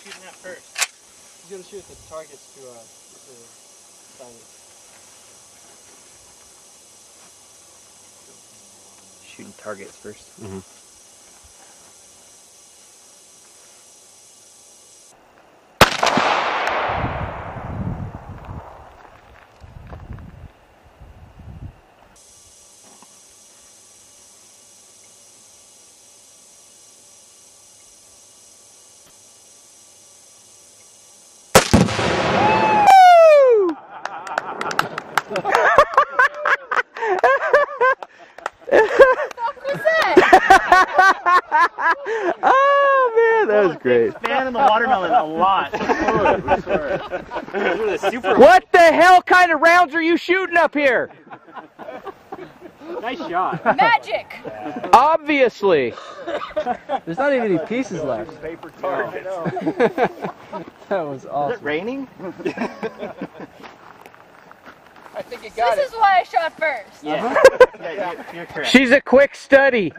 shooting at first? He's gonna shoot the targets to silence. Shooting targets first. Mm-hmm. Oh man, that was great. Fan in the watermelon a lot. What the hell kind of rounds are you shooting up here? Nice shot. Magic! Obviously. There's not even any pieces left. Paper target. That was awesome. Is it raining? I think you got This is why I shot first. Yeah. Yeah, you're correct. She's a quick study.